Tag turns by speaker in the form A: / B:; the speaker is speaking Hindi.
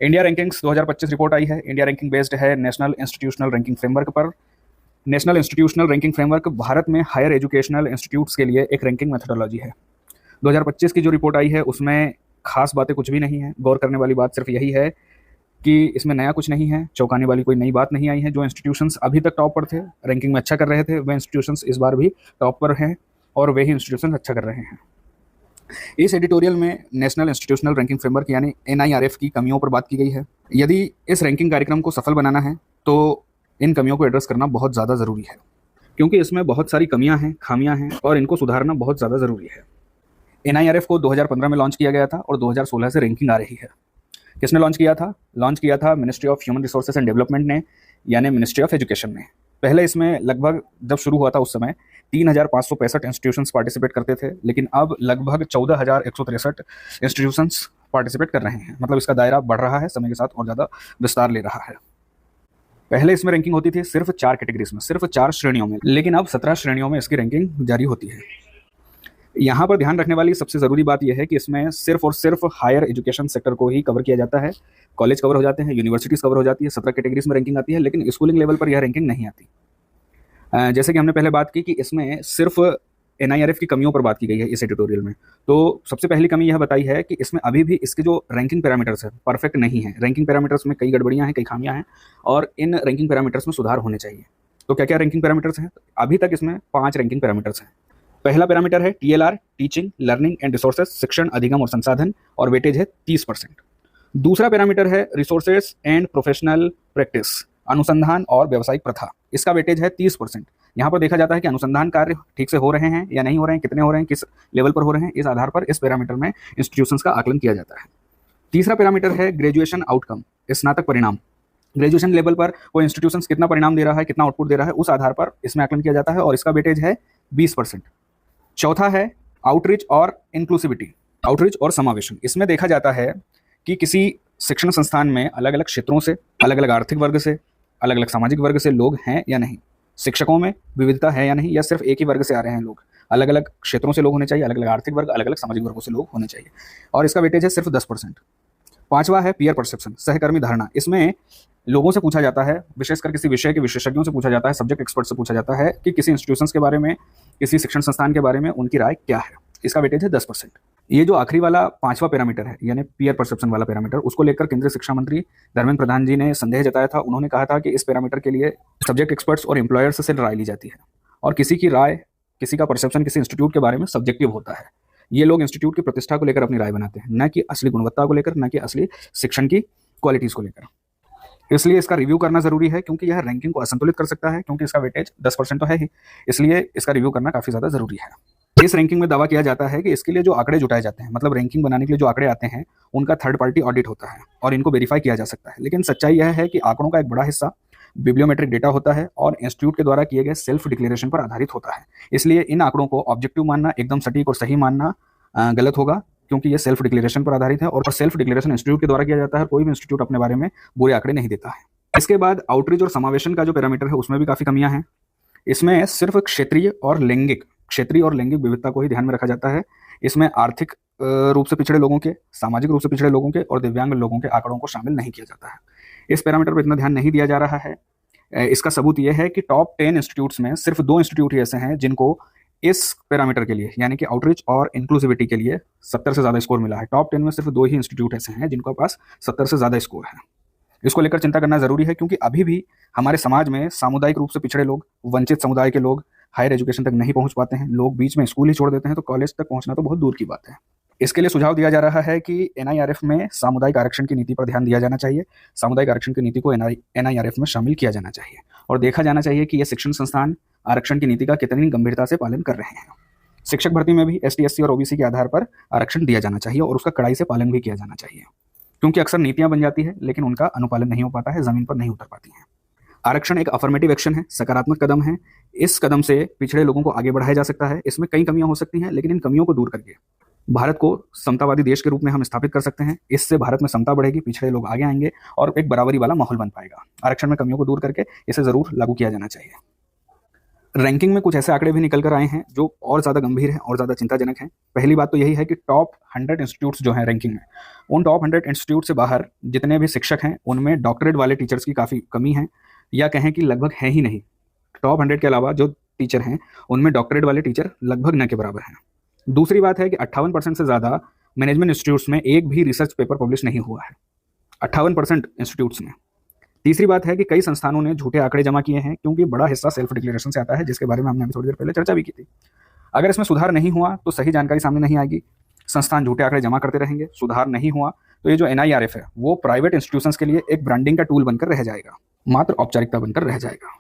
A: इंडिया रैंकिंग्स 2025 रिपोर्ट आई है। इंडिया रैंकिंग बेस्ड है नेशनल इंस्टीट्यूशनल रैंकिंग फ्रेमवर्क पर। National institutional ranking framework Bharat में हायर एजुकेशनल इंस्टीट्यूट्स के लिए एक रैंकिंग मेथोडोलॉजी है। 2025 की जो रिपोर्ट आई है उसमें खास बातें कुछ भी नहीं है। गौर करने वाली बात सिर्फ यही है कि इसमें नया कुछ नहीं है, चौंकाने वाली कोई नई बात नहीं आई है। जो इंस्टीट्यूशंस अभी तक टॉप पर थे, रैंकिंग में अच्छा कर रहे थे, वह इंस्टीट्यूशंस इस बार भी टॉप पर हैं और वही इंस्टीट्यूशंस अच्छा कर रहे हैं। इस एडिटोरियल में नेशनल इंस्टीट्यूशनल रैंकिंग फ्रेमवर्क यानी NIRF की कमियों पर बात की गई है। यदि इस रैंकिंग कार्यक्रम को सफल बनाना है तो इन कमियों को एड्रेस करना बहुत ज़्यादा ज़रूरी है, क्योंकि इसमें बहुत सारी कमियां हैं, खामियां हैं और इनको सुधारना बहुत ज़्यादा ज़रूरी है। NIRF को 2015 में लॉन्च किया गया था और 2016 से रैंकिंग आ रही है। किसने लॉन्च किया था? लॉन्च किया था ministry of human resources and development ने, यानी मिनिस्ट्री ऑफ एजुकेशन ने। पहले इसमें लगभग जब शुरू हुआ था उस समय 3,565 इंस्टीट्यूशंस पार्टिसिपेट करते थे, लेकिन अब लगभग 14,163 इंस्टीट्यूशंस पार्टिसिपेट कर रहे हैं। मतलब इसका दायरा बढ़ रहा है, समय के साथ और ज़्यादा विस्तार ले रहा है। पहले इसमें रैंकिंग होती थी सिर्फ 4 कैटेगरीज में, सिर्फ 4 श्रेणियों में, लेकिन अब 17 श्रेणियों में इसकी रैंकिंग जारी होती है। यहाँ पर ध्यान रखने वाली सबसे ज़रूरी बात यह है कि इसमें सिर्फ और सिर्फ हायर एजुकेशन सेक्टर को ही कवर किया जाता है। कॉलेज कवर हो जाते हैं, यूनिवर्सिटीज़ कवर हो जाती है, 17 कैटेगरीज में रैंकिंग आती है, लेकिन स्कूलिंग लेवल पर यह रैंकिंग नहीं आती। जैसे कि हमने पहले बात की कि इसमें सिर्फ NIRF की कमियों पर बात की गई है इस एडिटोरियल में। तो सबसे पहली कमी यह बताई है कि इसमें अभी भी इसके जो रैंकिंग पैरामीटर्स है परफेक्ट नहीं है। रैंकिंग पैरामीटर्स में कई गड़बड़ियां हैं, कई खामियां हैं और इन रैंकिंग पैरामीटर्स में सुधार होने चाहिए। तो क्या क्या रैंकिंग पैरामीटर्स हैं? अभी तक इसमें 5 रैंकिंग पैरामीटर्स हैं। पहला पैरामीटर है TLR, teaching, learning and resources, शिक्षण, अधिगम और संसाधन, और वेटेज है 30%। दूसरा पैरामीटर है रिसोर्सेज एंड प्रोफेशनल प्रैक्टिस, अनुसंधान और व्यावसायिक प्रथा। इसका वेटेज है 30%। यहाँ पर देखा जाता है कि अनुसंधान कार्य ठीक से हो रहे हैं या नहीं हो रहे हैं, कितने हो रहे हैं, किस लेवल पर हो रहे हैं। इस आधार पर इस पैरामीटर में इंस्टीट्यूशंस का आकलन किया जाता है। तीसरा पैरामीटर है ग्रेजुएशन आउटकम, स्नातक परिणाम। ग्रेजुएशन लेवल पर कोई इंस्टीट्यूशंस कितना परिणाम दे रहा है, कितना आउटपुट दे रहा है, उस आधार पर इसमें आकलन किया जाता है और इसका वेटेज है 20%। चौथा है आउटरीच और इंक्लूसिविटी, आउटरीच और समावेशन। इसमें देखा जाता है कि किसी शिक्षण संस्थान में अलग अलग क्षेत्रों से, अलग अलग आर्थिक वर्ग से, अलग अलग सामाजिक वर्ग से लोग हैं या नहीं, शिक्षकों में विविधता है या नहीं, या सिर्फ एक ही वर्ग से आ रहे हैं लोग। अलग अलग क्षेत्रों से लोग होने चाहिए, अलग अलग आर्थिक वर्ग, अलग अलग सामाजिक वर्गों से लोग होने चाहिए, और इसका वेटेज है सिर्फ 10%। पांचवा है पीयर परसेप्शन, सहकर्मी धारणा। इसमें लोगों से पूछा जाता है, विशेषकर किसी विषय के विशेषज्ञों से पूछा जाता है, सब्जेक्ट एक्सपर्ट से पूछा जाता है कि किसी इंस्टीट्यूशंस के बारे में, किसी शिक्षण संस्थान के बारे में उनकी राय क्या है। इसका वेटेज है 10%। ये जो आखिरी वाला 5वां पैरामीटर है, यानी पीयर परसेप्शन वाला पैरामीटर, उसको लेकर केंद्रीय शिक्षा मंत्री धर्मेंद्र प्रधान जी ने संदेह जताया था। उन्होंने कहा था कि इस पैरामीटर के लिए सब्जेक्ट एक्सपर्ट्स और एम्प्लॉयर्स से राय ली जाती है और किसी की राय, किसी का परसेप्शन किसी इंस्टीट्यूट के बारे में सब्जेक्टिव होता है। ये लोग इंस्टीट्यूट की प्रतिष्ठा को लेकर अपनी राय बनाते हैं, न कि असली गुणवत्ता को लेकर, न कि असली शिक्षण की क्वालिटीज़ को लेकर। इसलिए इसका रिव्यू करना जरूरी है, क्योंकि यह रैंकिंग को असंतुलित कर सकता है, क्योंकि इसका वेटेज 10% तो है ही, इसलिए इसका रिव्यू करना काफ़ी ज़्यादा जरूरी है। इस रैंकिंग में दावा किया जाता है कि इसके लिए जो आंकड़े जुटाए जाते हैं, मतलब रैंकिंग बनाने के लिए जो आंकड़े आते हैं, उनका थर्ड पार्टी ऑडिट होता है और इनको वेरीफाई किया जा सकता है। लेकिन सच्चाई यह है कि आंकड़ों का एक बड़ा हिस्सा बिब्लियोमेट्रिक डेटा होता है और इंस्टीट्यूट के द्वारा किए गए सेल्फ डिक्लेरेशन पर आधारित होता है। इसलिए इन आंकड़ों को ऑब्जेक्टिव मानना, एकदम सटीक और सही मानना गलत होगा, क्योंकि ये सेल्फ डिक्लेरेशन पर आधारित है और सेल्फ डिक्लेरेशन इंस्टीट्यूट के द्वारा किया जाता है। कोई भी इंस्टीट्यूट अपने बारे में बुरे आंकड़े नहीं देता है। इसके बाद आउटरीच और समावेशन का जो पैरामीटर है उसमें भी काफ़ी कमियां हैं। इसमें सिर्फ क्षेत्रीय और लैंगिक विविधता को ही ध्यान में रखा जाता है। इसमें आर्थिक रूप से पिछड़े लोगों के, सामाजिक रूप से पिछड़े लोगों के और दिव्यांग लोगों के आंकड़ों को शामिल नहीं किया जाता है। इस पैरामीटर पर इतना ध्यान नहीं दिया जा रहा है। इसका सबूत यह है कि टॉप 10 इंस्टीट्यूट्स में सिर्फ 2 इंस्टीट्यूट ही ऐसे हैं जिनको इस पैरामीटर के लिए, यानी कि आउटरीच और इंक्लूसिविटी के लिए 70 से ज़्यादा स्कोर मिला है। टॉप 10 में सिर्फ 2 ही इंस्टीट्यूट ऐसे हैं जिनके पास 70 से ज़्यादा स्कोर है। इसको लेकर चिंता करना जरूरी है, क्योंकि अभी भी हमारे समाज में सामुदायिक रूप से पिछड़े लोग, वंचित समुदाय के लोग हायर एजुकेशन तक नहीं पहुंच पाते हैं। लोग बीच में स्कूल ही छोड़ देते हैं, तो कॉलेज तक पहुंचना तो बहुत दूर की बात है। इसके लिए सुझाव दिया जा रहा है कि NIRF में सामुदायिक आरक्षण की नीति पर ध्यान दिया जाना चाहिए। सामुदायिक आरक्षण की नीति को NIRF में शामिल किया जाना चाहिए और देखा जाना चाहिए कि ये शिक्षण संस्थान आरक्षण की नीति का कितनी गंभीरता से पालन कर रहे हैं। शिक्षक भर्ती में भी ST, SC और OBC के आधार पर आरक्षण दिया जाना चाहिए और उसका कड़ाई से पालन भी किया जाना चाहिए, क्योंकि अक्सर नीतियां बन जाती है लेकिन उनका अनुपालन नहीं हो पाता है, जमीन पर नहीं उतर पाती हैं। आरक्षण एक अफर्मेटिव एक्शन है, सकारात्मक कदम है। इस कदम से पिछड़े लोगों को आगे बढ़ाया जा सकता है। इसमें कई कमियां हो सकती हैं, लेकिन इन कमियों को दूर करके भारत को समतावादी देश के रूप में हम स्थापित कर सकते हैं। इससे भारत में समता बढ़ेगी, पिछड़े लोग आगे आएंगे और एक बराबरी वाला माहौल बन पाएगा। आरक्षण में कमियों को दूर करके इसे जरूर लागू किया जाना चाहिए। रैंकिंग में कुछ ऐसे आंकड़े भी निकल कर आए हैं जो और ज़्यादा गंभीर हैं और ज़्यादा चिंताजनक हैं। पहली बात तो यही है कि टॉप 100 इंस्टीट्यूट्स जो हैं रैंकिंग में, उन टॉप 100 इंस्टीट्यूट से बाहर जितने भी शिक्षक हैं उनमें डॉक्टरेट वाले टीचर्स की काफ़ी कमी है, या कहें कि लगभग है ही नहीं। टॉप 100 के अलावा जो टीचर हैं उनमें डॉक्टरेट वाले टीचर लगभग न के बराबर हैं। दूसरी बात है कि 58% से ज़्यादा मैनेजमेंट इंस्टीट्यूट्स में एक भी रिसर्च पेपर पब्लिश नहीं हुआ है, 58% इंस्टीट्यूट्स में। तीसरी बात है कि कई संस्थानों ने झूठे आंकड़े जमा किए हैं, क्योंकि बड़ा हिस्सा सेल्फ डिक्लेरेशन से आता है, जिसके बारे में हमने अभी थोड़ी देर पहले चर्चा भी की थी। अगर इसमें सुधार नहीं हुआ तो सही जानकारी सामने नहीं आएगी, संस्थान झूठे आंकड़े जमा करते रहेंगे, सुधार नहीं हुआ तो ये जो NIRF है वो प्राइवेट इंस्टीट्यूशंस के लिए एक ब्रांडिंग का टूल बनकर रह जाएगा, मात्र औपचारिकता बनकर रह जाएगा।